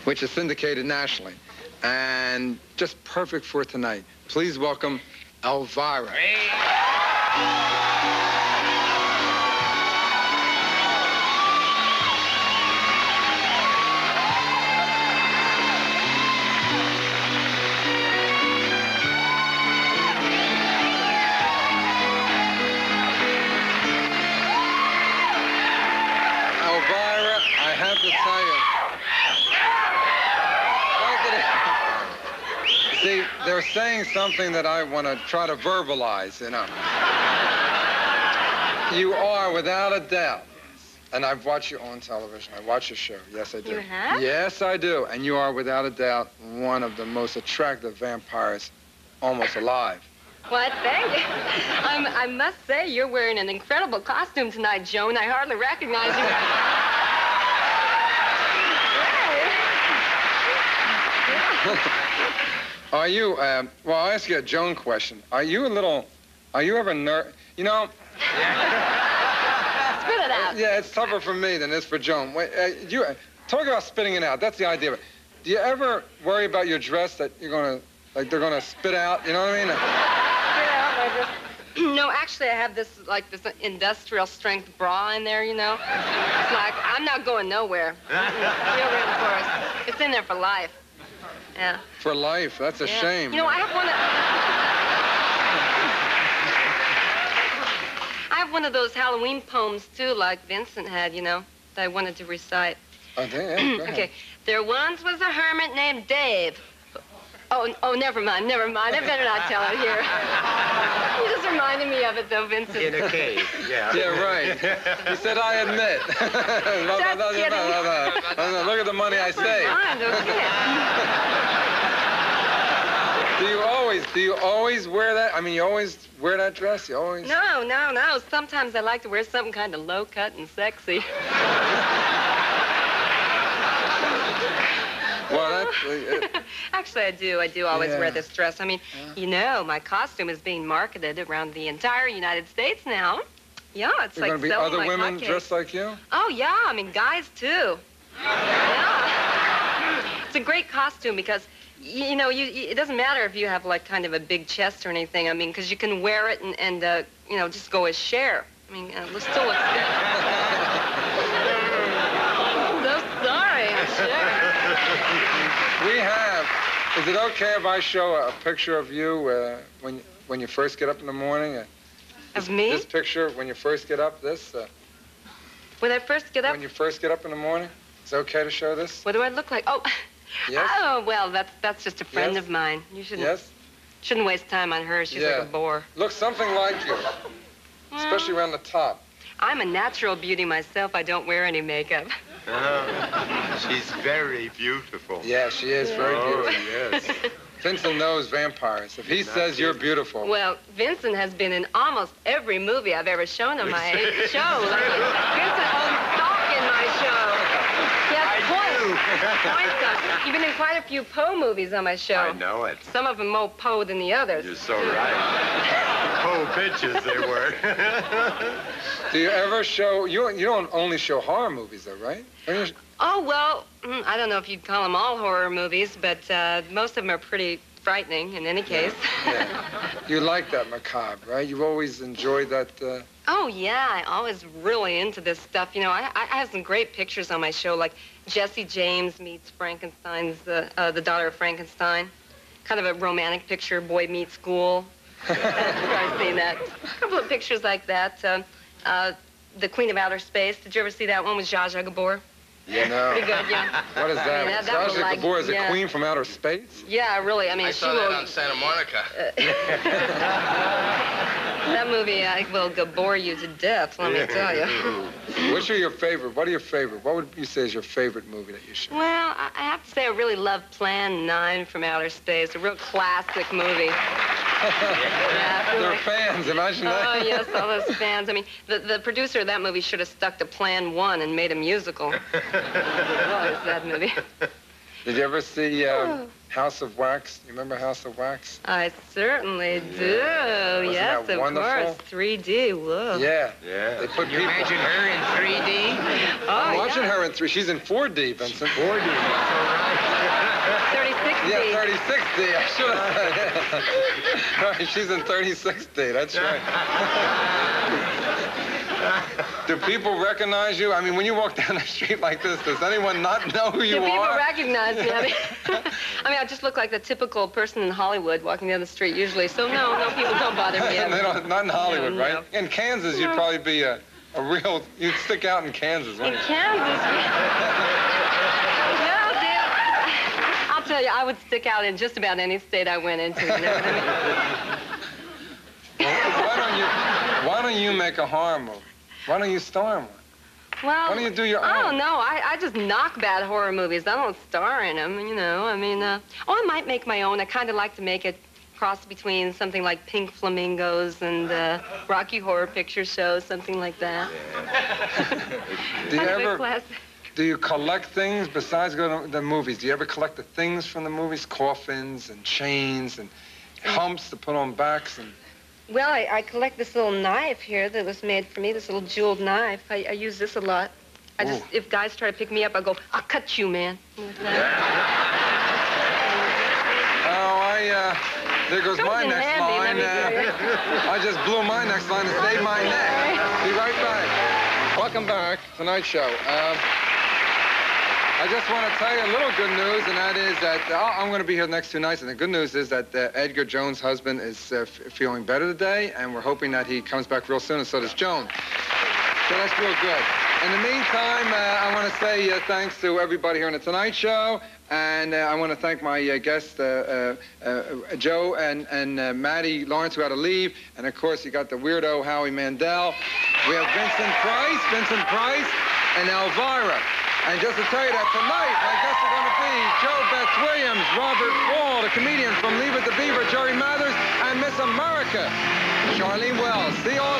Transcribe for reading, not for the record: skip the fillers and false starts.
which is syndicated nationally, and just perfect for tonight. Please welcome Elvira. Elvira, I have to tell you. See, they're saying something that I want to try to verbalize, you know. You are, without a doubt, and I've watched you on television. I watch your show. Yes, I do. You have? Yes, I do. And you are, without a doubt, one of the most attractive vampires almost alive. What? Thank you. I must say, you're wearing an incredible costume tonight, Joan. I hardly recognize you. Are you, well, I'll ask you a Joan question. Are you ever you know? Spit it out. Yeah, it's tougher for me than it is for Joan. Wait, talk about spitting it out. That's the idea of it. Do you ever worry about your dress that you're gonna, like they're gonna spit out? You know what I mean? Spit out my dress. No, actually, I have this, like, this industrial strength bra in there, you know? It's like, I'm not going nowhere. Feel reinforced. It's in there for life. Yeah. For life, that's a shame. You know, I have one of those Halloween poems, too, like Vincent had, you know, that I wanted to recite. Okay, yeah, go ahead. Okay. There once was a hermit named Dave. Oh, never mind. I better not tell it here. You just reminded me of it, though, Vincent. In a cave, yeah. Yeah, right. He said, I admit. No, look at the money I saved. Do you always wear that? I mean, you always wear that dress? You always? No. Sometimes I like to wear something kind of low-cut and sexy. Well, Actually, I do always wear this dress. I mean, you know, my costume is being marketed around the entire United States now. Yeah, it's like going to be other women dressed like you? Oh, yeah, I mean, guys, too. Yeah. It's a great costume because, you know, it doesn't matter if you have, like, kind of a big chest or anything. I mean, because you can wear it and you know, just go as Cher. I mean, it still looks good. So sorry, Cher. Is it okay if I show a picture of you when you first get up in the morning? Of me? This picture, when you first get up, when I first get up? When you first get up in the morning? Is it okay to show this? What do I look like? Oh, yes? Oh, well, that's just a friend of mine. You shouldn't waste time on her. She's like a bore. Looks something like you, especially around the top. I'm a natural beauty myself. I don't wear any makeup. She's very beautiful. Yeah, she is very beautiful. Yes. Vincent knows vampires. If he says you're beautiful. Well, Vincent has been in almost every movie I've ever shown on my show. I mean, Vincent owns stock in my show. Yes, points. You've been in quite a few Poe movies on my show. I know it. Some of them more Poe than the others. You're so right. Poe bitches they were. Do you ever show, you don't only show horror movies though, right? Oh, well, I don't know if you'd call them all horror movies, but most of them are pretty frightening in any case. Yeah. You like that macabre, right? You've always enjoyed that. Oh, yeah, I always really into this stuff. You know, I have some great pictures on my show, like Jesse James meets Frankenstein's, the daughter of Frankenstein. Kind of a romantic picture, boy meets school. I've seen that. A couple of pictures like that. The Queen of Outer Space. Did you ever see that one with Zsa Zsa Gabor? Yeah, no. Pretty good, yeah. What is that? I mean, Zsa Zsa Gabor is a queen from outer space? Yeah, really. I mean, I saw that on Santa Monica. That movie will bore you to death, let me tell you. Which are your favorite? What are your favorite? What would you say is your favorite movie that you show? Well, I have to say I really love Plan 9 from Outer Space, a real classic movie. They're fans, imagine that. Oh, yes, all those fans. I mean, the producer of that movie should have stuck to Plan 1 and made a musical. What was that movie? Did you ever see House of Wax? You remember House of Wax? I certainly do. Yes, that of wonderful? course. 3D. Whoa. Yeah. Yeah. They put Can you people. imagine her in 3D? I'm Oh, watching yeah. her in 3. She's in 4D, Vincent. 40, that's all right. 3060. Yeah, 3060. I should have said. All right, she's in 3060. That's right. Do people recognize you? I mean, when you walk down the street like this, does anyone not know who you Do people are? recognize me? I mean, I just look like the typical person in Hollywood walking down the street usually. So no, people don't bother me. They don't, not in Hollywood, No, right? no. In Kansas, you'd probably be a real. You'd stick out in Kansas, In wouldn't you? Kansas. Well, dude, I'll tell you, I would stick out in just about any state I went into. You know what I mean? Well, why don't you make a horror movie? Why don't you star in one? Well, Why don't you do your own? I don't know. I just knock bad horror movies. I don't star in them, you know. I mean, I might make my own. I kind of like to make it cross between something like Pink Flamingos and Rocky Horror Picture Show, something like that. Do you Kind of a ever? classic. Do you collect things besides going to the movies? Do you ever collect the things from the movies? Coffins and chains and humps to put on backs and. Well, I collect this little knife here that was made for me, this little jeweled knife. I use this a lot. Ooh. If guys try to pick me up, I go, I'll cut you, man. There goes Comes my in next handy, let line. me tell you. I just blew my next line to save my neck. Be right back. Welcome back. Tonight show. I just want to tell you a little good news, and that is that I'm going to be here the next 2 nights, and the good news is that Edgar Jones' husband is feeling better today, and we're hoping that he comes back real soon, and so does Joan. So that's real good. In the meantime, I want to say thanks to everybody here on The Tonight Show, and I want to thank my guests, Joe and Maddie Lawrence, who had to leave, and of course, you got the weirdo Howie Mandel. We have Vincent Price, and Elvira. And just to tell you that tonight, my guests are going to be Joe Beth Williams, Robert Wall, the comedian from Leave It to Beaver, Jerry Mathers, and Miss America, Charlene Wells. See you all